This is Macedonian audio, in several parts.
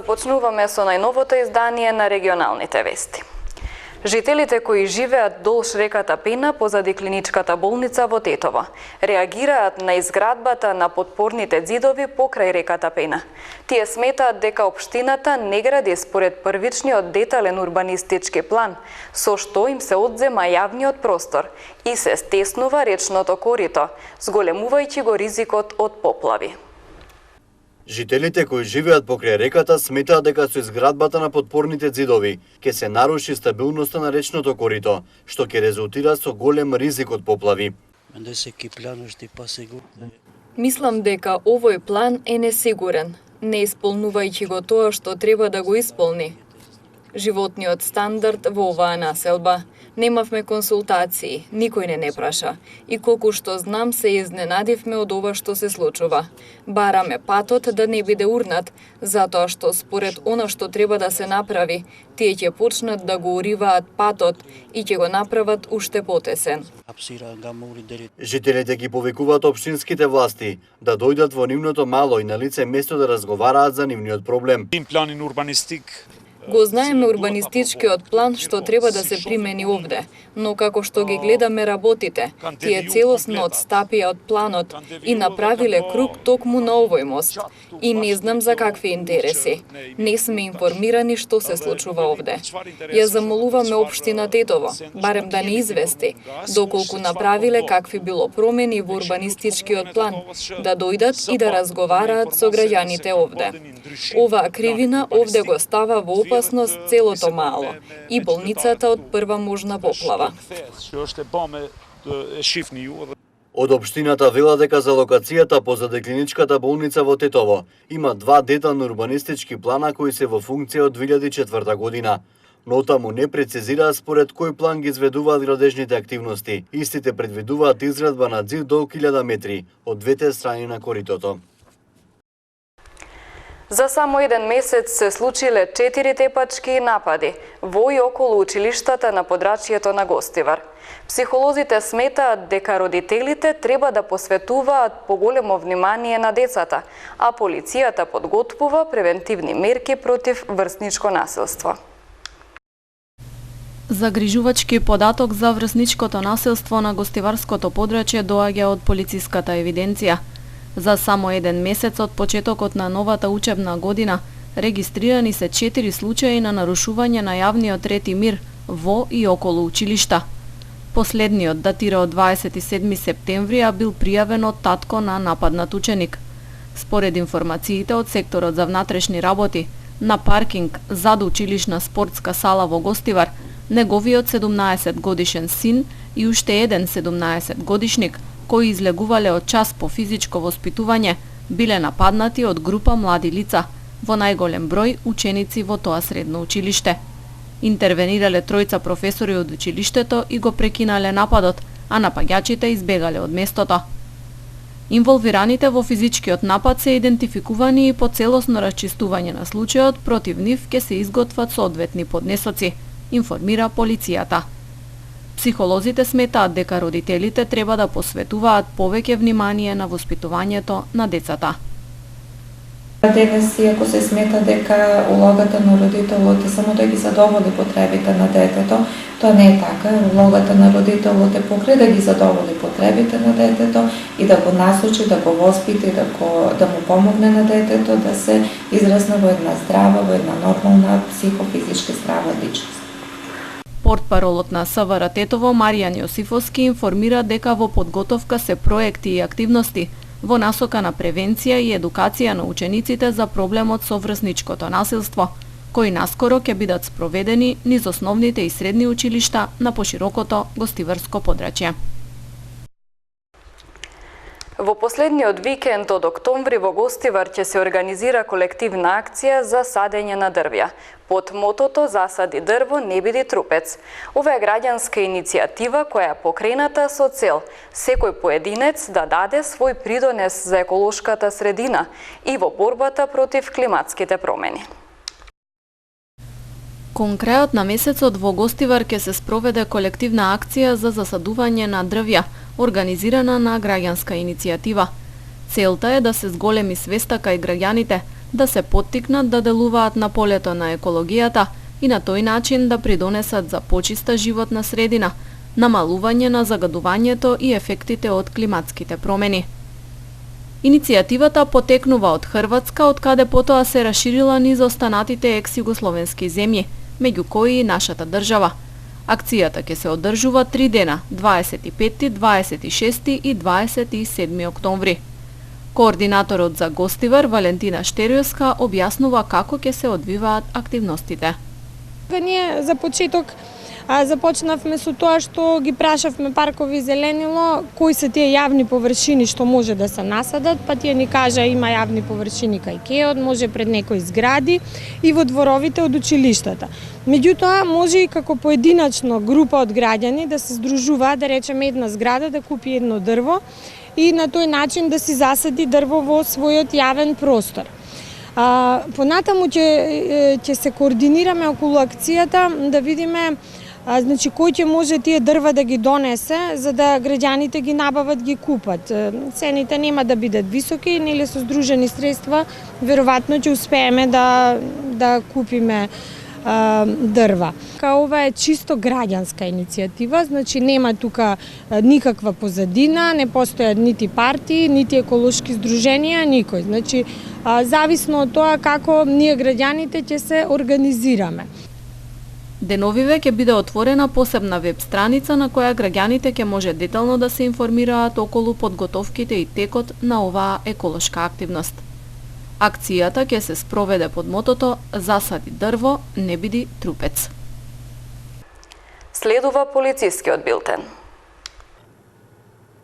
Започнуваме со најновото издание на регионалните вести. Жителите кои живеат долж реката Пена позади клиничката болница во Тетово реагираат на изградбата на подпорните ѕидови покрај реката Пена. Тие сметаат дека општината не гради според првичниот детален урбанистички план, со што им се одзема јавниот простор и се стеснува речното корито, зголемувајќи го ризикот од поплави. Жителите кои живеат покрај реката сметаат дека со изградбата на подпорните ѕидови ќе се наруши стабилноста на речното корито, што ќе резултира со голем ризик од поплави. Мислам дека овој план е несигурен, не исполнувајќи го тоа што треба да го исполни. Животниот стандард во оваа населба. Немавме консултации, никој не праша. И колку што знам, се изненадивме од ова што се случува. Бараме патот да не биде урнат, затоа што според она што треба да се направи, тие ќе почнат да го уриваат патот и ќе го направат уште потесен. Жителите ги повикуваат општинските власти да дојдат во нивното мало и на лице место да разговараат за нивниот проблем. Планин урбанистик. Го знаеме урбанистичкиот план што треба да се примени овде, но како што ги гледаме работите, тие целосно одстапија од планот и направиле круг токму на овој мост. И не знам за какви интереси. Не сме информирани што се случува овде. Ја замолуваме општина Тетово, барем да не извести, доколку направиле какви било промени во урбанистичкиот план, да дојдат и да разговараат со граѓаните овде. Оваа кривина овде го става во опасност целото мало и болницата од прва можна поплава. Од општината вела дека за локацијата позади клиничката болница во Тетово има два детални урбанистички плана кои се во функција од 2004 година. Но таму не прецизира според кој план ги изведуваат градежните активности. Истите предвидуваат изградба на ѕид до 1000 метри од двете страни на коритото. За само еден месец се случиле 4 тепачки и напади во и околу училиштата на подрачјето на Гостивар. Психолозите сметаат дека родителите треба да посветуваат поголемо внимание на децата, а полицијата подготвува превентивни мерки против врсничко насилство. Загрижувачки податок за врсничкото насилство на Гостиварското подрачје доаѓа од полициската евиденција. За само еден месец од почетокот на новата учебна година регистрирани се 4 случаи на нарушување на јавниот ред и мир во и околу училишта. Последниот датира од 27 септември, а бил пријавен од татко на нападнат ученик. Според информациите од секторот за внатрешни работи, на паркинг зад училишна спортска сала во Гостивар, неговиот 17 годишен син и уште еден 17 годишник кои излегувале од час по физичко воспитување, биле нападнати од група млади лица, во најголем број ученици во тоа средно училиште. Интервенирале тројца професори од училиштето и го прекинале нападот, а напаѓачите избегале од местото. Инволвираните во физичкиот напад се идентификувани и по целосно расчистување на случајот против нив ќе се изготват соодветни поднесоци, информира полицијата. Психолозите сметаат дека родителите треба да посветуваат повеќе внимание на воспитувањето на децата. Денес, иако се смета дека улогата на родителот е само да ги задоволи потребите на детето, тоа не е така. Улогата на родителот е покрај да ги задоволи потребите на детето и да го насочи, да го воспити, да му помогне на детето да се израсне во една здрава, во една нормална психофизички здрава личност. Портпаролот на СВР Тетово Маријан Јосифовски информира дека во подготовка се проекти и активности во насока на превенција и едукација на учениците за проблемот со врсничкото насилство, кои наскоро ќе бидат спроведени низ основните и средни училишта на поширокото Гостиварско подрачје. Во последниот викенд од октомври во Гостивар ќе се организира колективна акција за садење на дрвја, под мотото "Засади дрво, не биди трупец". Ова е граѓанска иницијатива која е покрената со цел секој поединец да даде свој придонес за еколошката средина и во борбата против климатските промени. Кон крајот на месецот во Гостивар ќе се спроведе колективна акција за засадување на дрвја, организирана на граѓанска иницијатива. Целта е да се зголеми свеста кај граѓаните да се поттикнат да делуваат на полето на екологијата и на тој начин да придонесат за почиста животна средина, намалување на загадувањето и ефектите од климатските промени. Иницијативата потекнува од Хрватска, од каде потоа се расширила низ останатите екс-југословенски земји, меѓу кои и нашата држава. Акцијата ќе се одржува 3 дена, 25, 26 и 27 октомври. Координаторот за Гостивар, Валентина Штериоска, објаснува како ќе се одвиваат активностите. Ние за почеток започнавме со тоа што ги прашавме паркови и зеленило кои се тие јавни површини што може да се насадат, па тие ни кажа има јавни површини кај кеот, може пред некои згради и во дворовите од училиштата. Меѓутоа може и како поединачно група од граѓани да се здружуваат, да речеме една зграда да купи едно дрво и на тој начин да си засади дрво во својот јавен простор. Понатаму ќе се координираме околу акцијата да видиме кој ќе може тие дрва да ги донесе за да граѓаните ги набават, ги купат. Цените нема да бидат високи, нели со здружени средства веројатно ќе успееме да купиме дрва. Ова е чисто граѓанска иницијатива, нема тука никаква позадина, не постојат нити партии, нити еколошки здруженија, никој. Зависно од тоа како ние граѓаните ќе се организираме. Деновиве ќе биде отворена посебна веб страница на која граѓаните ќе може детално да се информираат околу подготовките и текот на оваа еколошка активност. Акцијата ќе се спроведе под мотото "Засади дрво, не биди трупец". Следува полицискиот билтен.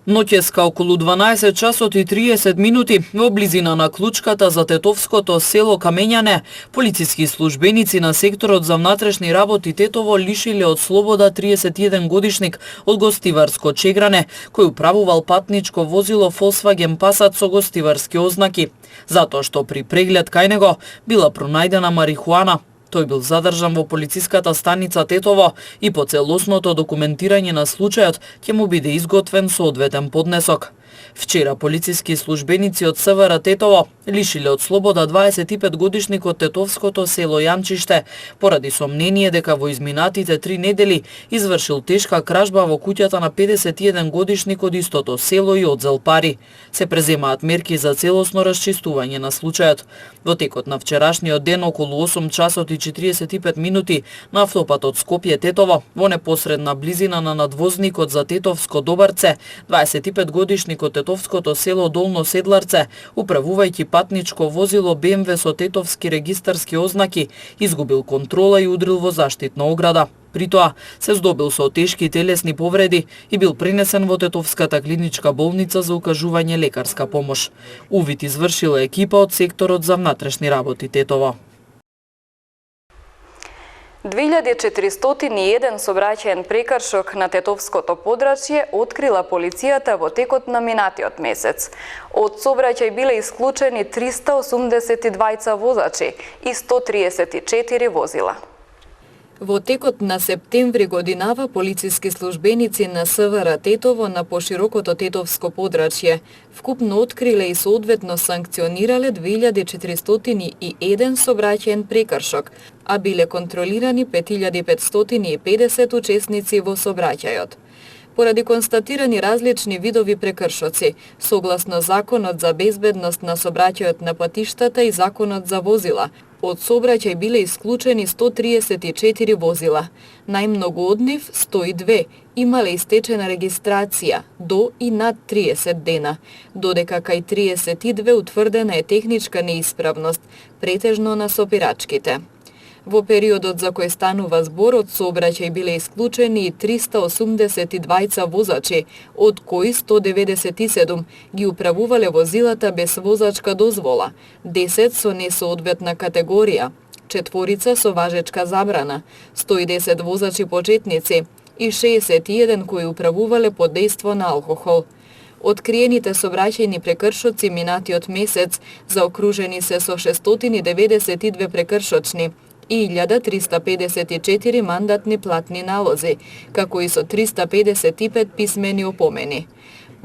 Ноќеска околу 12 часот и 30 минути во близина на клучката за Тетовското село Камењане, полициски службеници на секторот за внатрешни работи Тетово лишиле од слобода 31 годишник од Гостиварско Чегране, кој управувал патничко возило Volkswagen Passat со гостиварски ознаки, затоа што при преглед кај него била пронајдена марихуана. Тој бил задржан во полициската станица Тетово и по целосното документирање на случајот ќе му биде изготвен соодветен поднесок. Вчера полициски службеници од СВР Тетово лишиле од слобода 25 годишник од Тетовското село Јанчиште поради сомнение дека во изминатите 3 недели извршил тешка кражба во куќата на 51 годишник од истото село и одзел пари. Се преземаат мерки за целосно расчистување на случајот. Во текот на вчерашниот ден околу 8 часот и 45 минути на автопатот Скопје-Тетово во непосредна близина на надвозникот за Тетовско Добарце 25 годишник од Тетовското село Долно Седларце, управувајќи патничко возило БМВ со тетовски регистарски ознаки, изгубил контрола и удрил во заштитна ограда. При тоа се здобил со тешки телесни повреди и бил пренесен во Тетовската клиничка болница за укажување лекарска помош. Увид извршила екипа од секторот за внатрешни работи Тетово. 2401 сообраќаен прекршок на Тетовското подрачје открила полицијата во текот на минатиот месец. Од сообраќај биле исклучени 382 возачи и 134 возила. Во текот на септември годинава полициски службеници на СВР Тетово на поширокото Тетовско подрачје вкупно откриле и соодветно санкционирале 2401 сообраќаен прекршок, а биле контролирани 5550 учесници во сообраќајот. Поради констатирани различни видови прекршоци, согласно Законот за безбедност на сообраќајот на патиштата и Законот за возила, од сообраќај биле исклучени 134 возила. Најмногу од нив, 102, имале истечена регистрација до и над 30 дена, додека кај 32 утврдена е техничка неисправност, претежно на сопирачките. Во периодот за кој станува збор од сообраќај биле исклучени и 382 возачи, од кои 197 ги управувале возилата без возачка дозвола, 10 со несоодветна категорија, 4 со важечка забрана, 110 возачи почетници и 61 кои управувале под дејство на алкохол. Откриените сообраќајни прекршоци минатиот месец заокружени се со 692 прекршочни и 1354 мандатни платни налози, како и со 355 писмени опомени.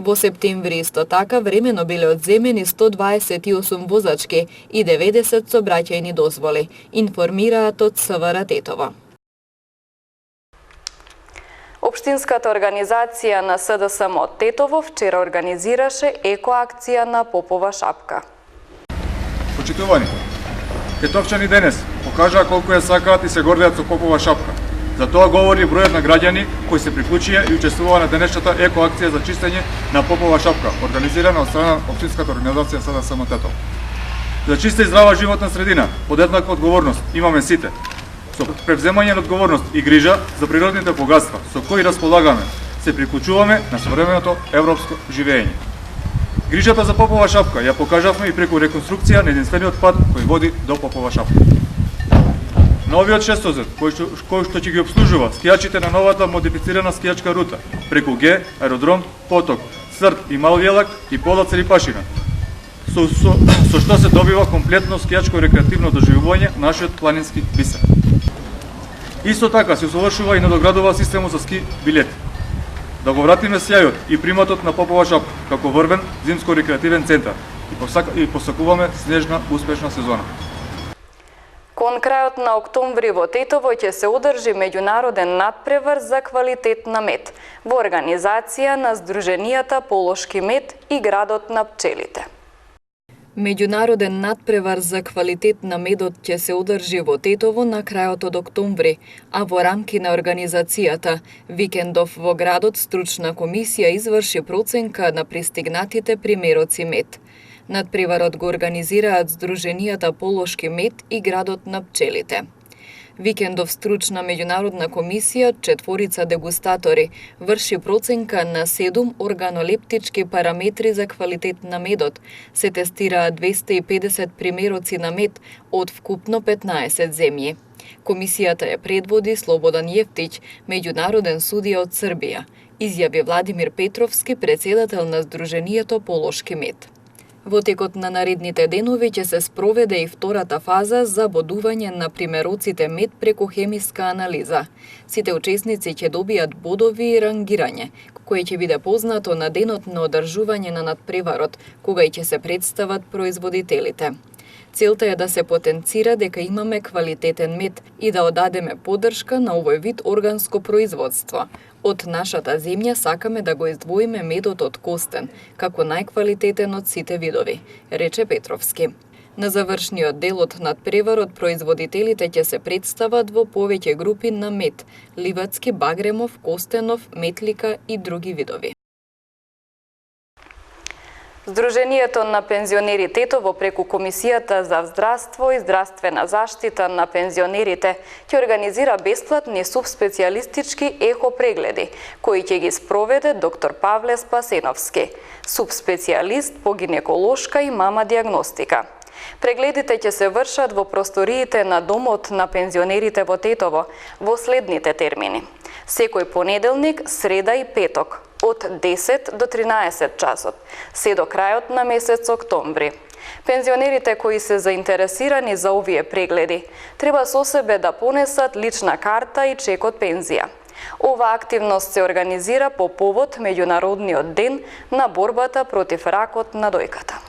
Во септември исто така времено биле одземени 128 возачки и 90 сообраќајни дозволи, информираат од СВР Тетово. Општинската организација на СДСМ Тетово вчера организираше екоакција на Попова шапка. Почитувани, тетовчани денес покажаа колку ја сакаат и се гордеат со Попова шапка. За тоа говори бројот на граѓани кои се приклучија и учествуваа на денешната екоакција за чистење на Попова шапка, организирана од страна на Општинската организација СДСМ Тетово. За чиста и здрава животна средина, под еднаква одговорност имаме сите. Со превземање на одговорност и грижа за природните богатства со кои располагаме, се приклучуваме на современото европско живење. Грижата за Попова шапка ја покажавме и преку реконструкција на единствениот пат кој води до Попова шапка. Новиот шестозет, кој што ќе ги обслужува скијачите на новата модифицирана скијачка рута, преку Г, аеродром, Поток, Срт и Малвјелак и Полац Рипашина, со што се добива комплетно скијачко рекреативно доживување нашиот планински бисер. Исто така се усовршува и надоградува системот за ски билети. Да го вратиме сјајот и приматот на Попова шапка како врвен зимско-рекреативен центар и посакуваме снежна успешна сезона. Кон крајот на октомври во Тетово ќе се одржи меѓународен надпревар за квалитет на мед во организација на Сдруженијата Полошки мед и градот на пчелите. Меѓународен надпревар за квалитет на медот ќе се одржи во Тетово на крајот од октомври, а во рамки на организацијата викендов во градот стручна комисија изврши проценка на пристигнатите примероци мед. Надпреварот го организираат Сдруженијата Полошки мед и градот на пчелите. Викендов стручна меѓународна комисија, четворица дегустатори, врши проценка на 7 органолептички параметри за квалитет на медот. Се тестираат 250 примероци на мед од вкупно 15 земји. Комисијата ја предводи Слободан Јефтиќ, меѓународен судија од Србија, изјави Владимир Петровски, председател на Сдруженијето Полошки мед. Во текот на наредните денови ќе се спроведе и втората фаза за бодување на примероците мед преку хемиска анализа. Сите учесници ќе добијат бодови и рангирање, кое ќе биде познато на денот на одржување на надпреварот, кога и ќе се представат производителите. Целта е да се потенцира дека имаме квалитетен мед и да одадеме поддршка на овој вид органско производство. Од нашата земја сакаме да го издвоиме медот од костен, како најквалитетен од сите видови, рече Петровски. На завршниот дел од надпреварот производителите ќе се представат во повеќе групи на мед, ливадски, багремов, костенов, метлика и други видови. Сдруженијето на пензионери Тетово преку Комисијата за здравство и здравствена заштита на пензионерите ќе организира бесплатни субспецијалистички ехопрегледи, кои ќе ги спроведе доктор Павле Спасеновски, субспецијалист по гинеколошка и мама диагностика. Прегледите ќе се вршат во просториите на Домот на пензионерите во Тетово во следните термини: секој понеделник, среда и петок, од 10 до 13 часот, се до крајот на месец октомври. Пензионерите кои се заинтересирани за овие прегледи треба со себе да понесат лична карта и чек од пензија. Ова активност се организира по повод Меѓународниот ден на борбата против ракот на дојката.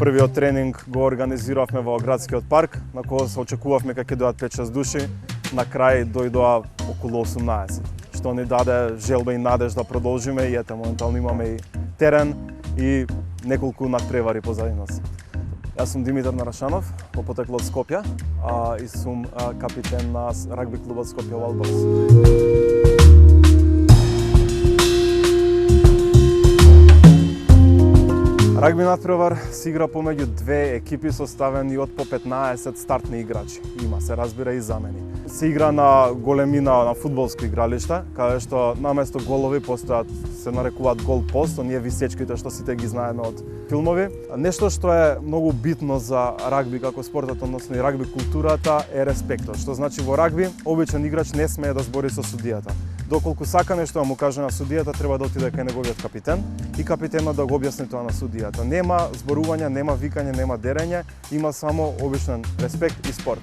Првиот тренинг го организиравме во градскиот парк, на кој се очекувавме дека ќе дојдат 5-6 души, на крај дојдоа околу 18, што ни даде желба и надеж да продолжиме и ете моментално имаме и терен и неколку надпревари позади нас. Јас сум Димитар Нарашанов, по потекло од Скопје, и сум капитен на рагби клубот Скопје Wildboys. Рагби надпревар се игра помеѓу две екипи составени од по 15 стартни играчи. Има се разбира и замени. Се игра на големина на фудбалско игралиште, каде што наместо голови постојат се нарекуваат гол пост, оние висечките што сите ги знаеме од филмови. Нешто што е многу битно за рагби како спортот, односно и рагби културата е респектот. Што значи во рагби обичен играч не смее да збори со судијата. доколку сака нешто да му каже на судијата, треба да отиде кај неговиот капитен и капитенот да го објасни тоа на судијата. Нема зборување, нема викање, нема дерење, има само обичен респект и спорт.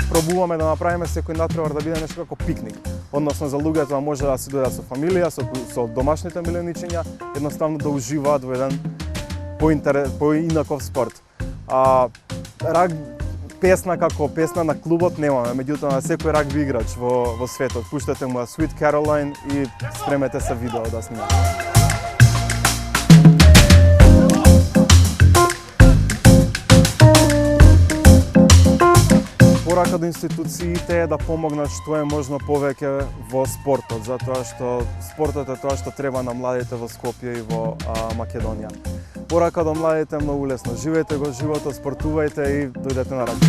Пробуваме да направиме секој натпревар да биде нешто како пикник. Односно за луѓето може да се дојдат со фамилија, со домашните миленичиња, едноставно да уживаат во еден поинаков спорт. Песна како песна на клубот немаме, меѓутоа на секој рагби играч во светот пуштате му Sweet Caroline и спремете се видео да снимате. Порака до институциите е да помогнат што е можно повеќе во спортот, затоа што спортот е тоа што треба на младите во Скопје и во Македонија. Порака до младите е многу лесно. Живеете го животот, спортувајте и дојдете на рагби.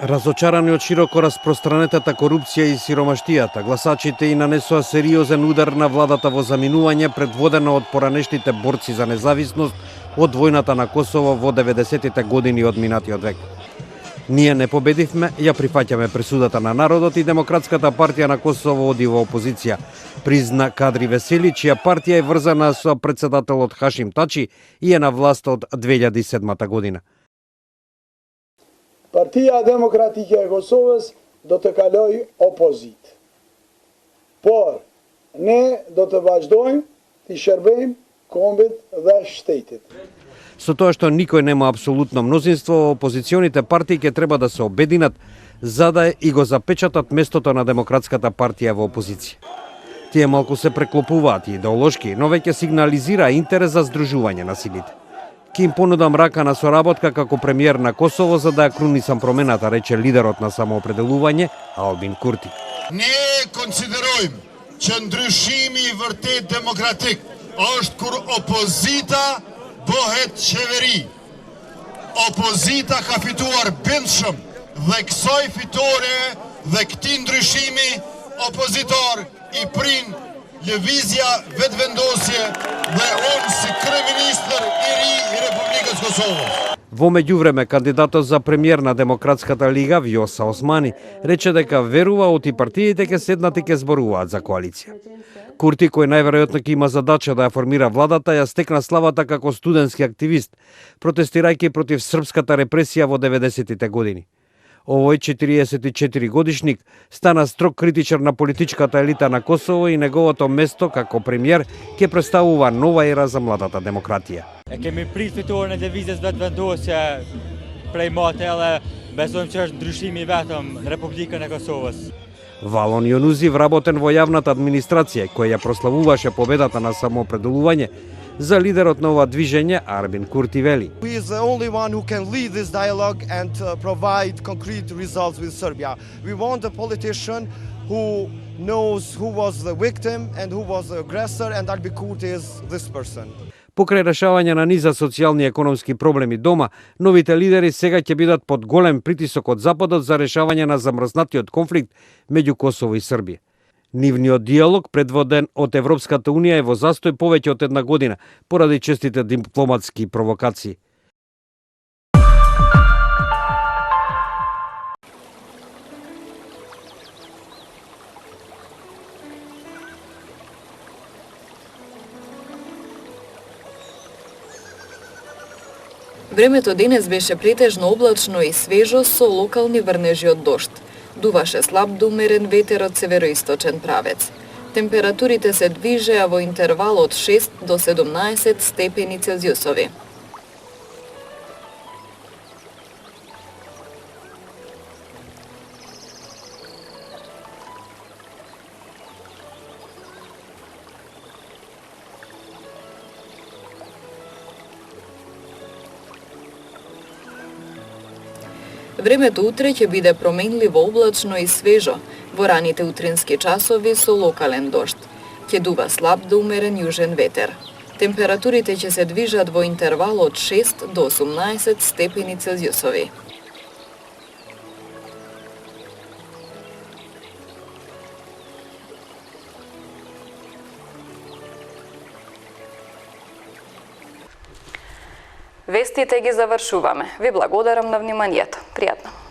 Разочарани од широко распространетата корупција и сиромаштијата, гласачите и нанесоа сериозен удар на владата во заминување предводена од поранешните борци за независност од војната на Косово во 90-тите години од минатиот век. Ние не победивме, ја прифаќаме пресудата на народот и Демократската партија на Косово оди во опозиција, призна Кадри Весели, чија партија е врзана со председателот Хашим Тачи и е на власт од 2007 година. Partia Demokratike e Kosovës do të kaloj opozit. Por, ne do të vazhdojmë të shërbejmë kombit dhe shtetit. Со тоа што никој нема апсолутно мнозинство, опозиционите партии ќе треба да се обединат за да и го запечатат местото на Демократската партија во опозиција. Тие малку се преклопуваат идеолошки, но веќе сигнализира интерес за здружување на силите. Ке им понудам рака на соработка како премиер на Косово за да ја крунисам промената, рече лидерот на самоопределување Албин Курти. Не консидеројmë që ndryshimi i vërtet demokratik është kur opozita bëhet qeveri. Opozita ka fituar bindshëm dhe kësaj fitore dhe këtij ndryshimi opozitor i prin lëvizja vetëvendosje dhe unë si kryeministër i ri i Republikës Kosovës. Во меѓувреме, кандидатот за премиер на Демократската лига, Вјоса Османи, рече дека верува оти партиите ќе седнат и ќе зборуваат за коалиција. Курти, кој најверојатно ќе има задача да ја формира владата, ја стекна славата како студентски активист, протестирајќи против српската репресија во 90-тите години. Овој 44 годишник стана строг критичар на политичката елита на Косово и неговото место како премиер ќе представува нова ера за младата демократија. Kemi prit fitoren e lëvizjes vetëvendosje prej mate edhe besojmë që është ndryshimi i vetëm në Republikën e Kosovës. Валон Јонузи, вработен во јавната администрација, која ја прославуваше победата на самоопределување, за лидерот на ова движење Арбин Курти вели. He is the only one who can lead this dialogue and provide concrete results with Serbia. We want a politician who knows who was the victim and who was the aggressor, and Albin Kurti is this person. Покрај решавање на низа социјални и економски проблеми дома, новите лидери сега ќе бидат под голем притисок од Западот за решавање на замрзнатиот конфликт меѓу Косово и Србија. Нивниот диалог, предводен од Европската Унија, е во застој повеќе од една година, поради честите дипломатски провокации. Времето денес беше претежно облачно и свежо со локални врнежи од дожд. Дуваше слаб до умерен ветер од североисточен правец. Температурите се движеа во интервал од 6 до 17 степени Целзиусови. Времето утре ќе биде променливо облачно и свежо, во раните утрински часови со локален дожд. Ќе дува слаб до умерен јужен ветер. Температурите ќе се движат во интервал од 6 до 18 степени Целзиусови. Вестите ги завршуваме. Ви благодарам на вниманието. Пријатно.